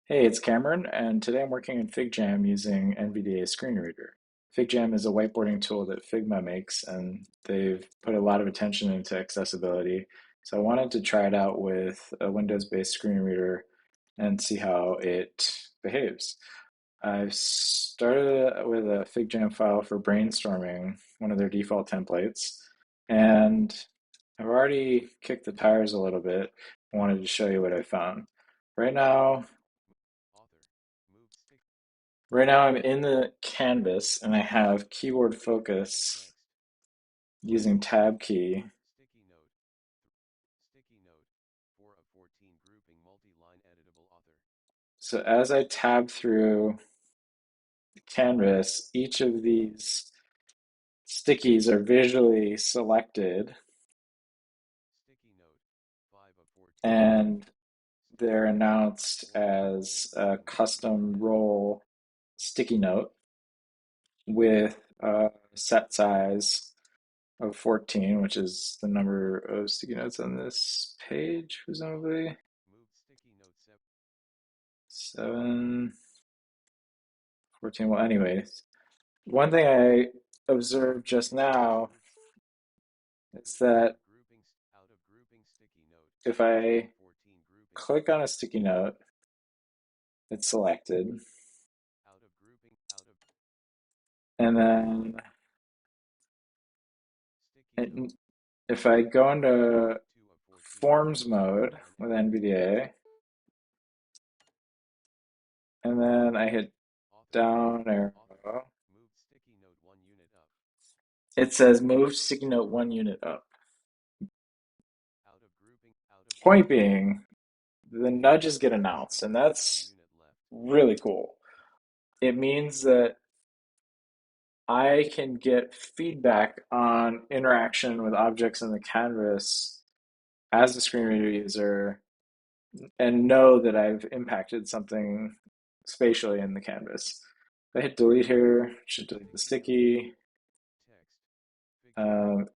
Hey, it's Cameron, and today I'm working in FigJam using NVDA Screen Reader. FigJam is a whiteboarding tool that Figma makes, and they've put a lot of attention into accessibility. So I wanted to try it out with a Windows-based screen reader and see how it behaves. I've started with a FigJam file for brainstorming, one of their default templates, and I've already kicked the tires a little bit. I wanted to show you what I found. Right now, Right now I'm in the canvas and I have keyboard focus using tab key. So as I tab through the canvas, each of these stickies are visually selected and they're announced as a custom role sticky note with a set size of 14, which is the number of sticky notes on this page, presumably. 7, 14. Well, anyways, one thing I observed just now is that if I click on a sticky note, it's selected. And then if I go into forms mode with NVDA, and then I hit down arrow, it says move sticky note 1 unit up. Point being, the nudges get announced, and that's really cool. It means that I can get feedback on interaction with objects in the canvas as a screen reader user and know that I've impacted something spatially in the canvas. If I hit delete here, it should delete the sticky.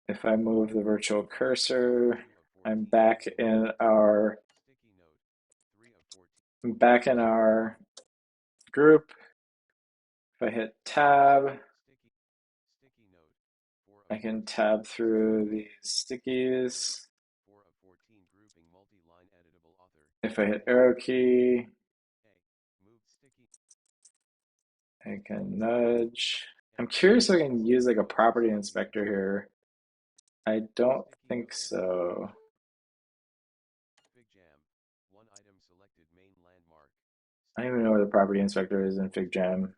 If I move the virtual cursor, I'm back in our group. If I hit tab, I can tab through these stickies. If I hit arrow key, I can nudge. I'm curious if I can use like a property inspector here. I don't think so. I don't even know where the property inspector is in FigJam.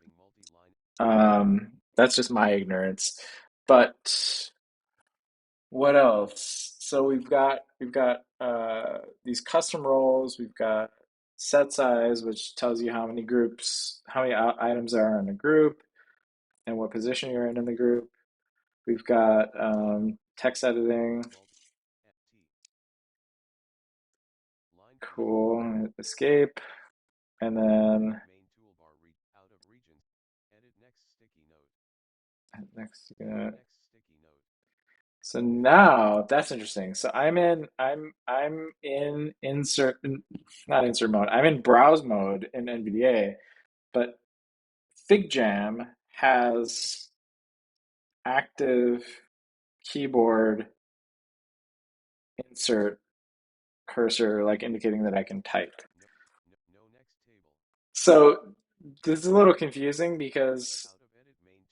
That's just my ignorance. But what else? So we've got these custom roles. We've got set size, which tells you how many groups, how many items are in a group, and what position you're in the group. We've got text editing. Cool. Escape. And then next. So now that's interesting. So I'm in insert, not insert mode. I'm in browse mode in NVDA, but FigJam has active keyboard insert cursor, like indicating that I can type. So this is a little confusing because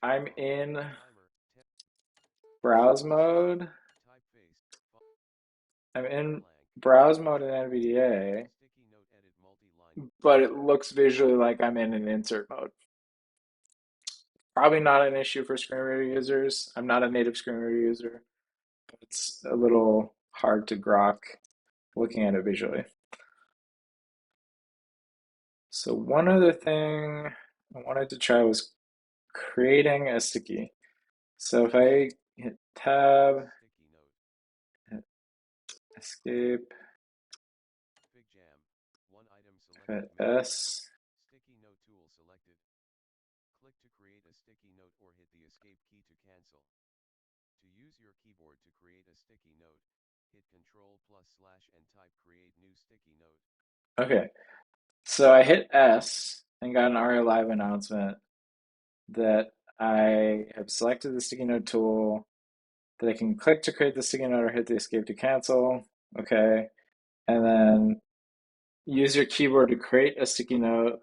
I'm in browse mode. I'm in browse mode in NVDA, but it looks visually like I'm in an insert mode. Probably not an issue for screen reader users. I'm not a native screen reader user, but it's a little hard to grok looking at it visually. So one other thing I wanted to try was creating a sticky. So if I hit tab, hit escape, hit S, okay. So I hit S and got an ARIA Live announcement that I have selected the sticky note tool, that I can click to create the sticky note or hit the escape to cancel. Okay. And then use your keyboard to create a sticky note.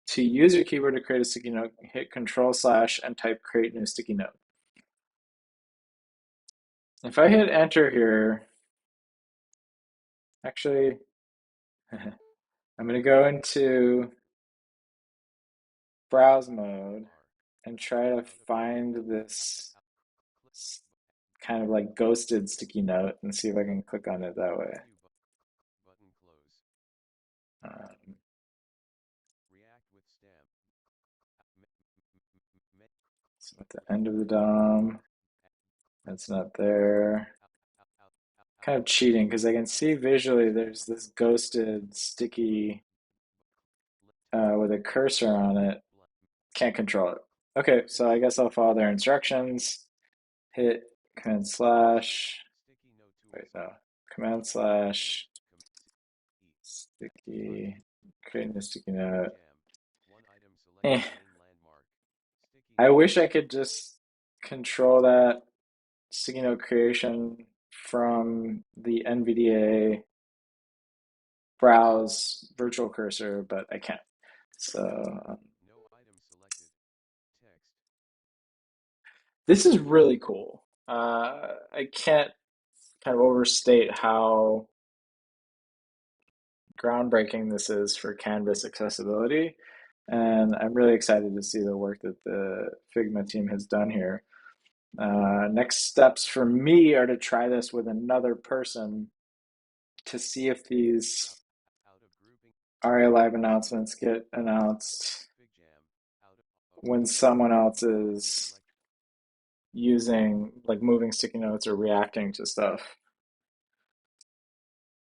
To use your keyboard to create a sticky note, hit Control slash and type create new sticky note. If I hit enter here, actually, I'm going to go into browse mode and try to find this kind of like ghosted sticky note and see if I can click on it that way. Um, so at the end of the DOM, that's not there. Kind of cheating because I can see visually there's this ghosted sticky with a cursor on it. Can't control it. Okay, so I guess I'll follow their instructions. Hit command slash, wait, no, command slash sticky, creating a sticky note. Eh, I wish I could just control that sticky note creation from the NVDA browse virtual cursor, but I can't. So this is really cool. I can't kind of overstate how groundbreaking this is for Canvas accessibility. And I'm really excited to see the work that the Figma team has done here. Next steps for me are to try this with another person to see if these RA Live announcements get announced when someone else is using, like moving sticky notes or reacting to stuff.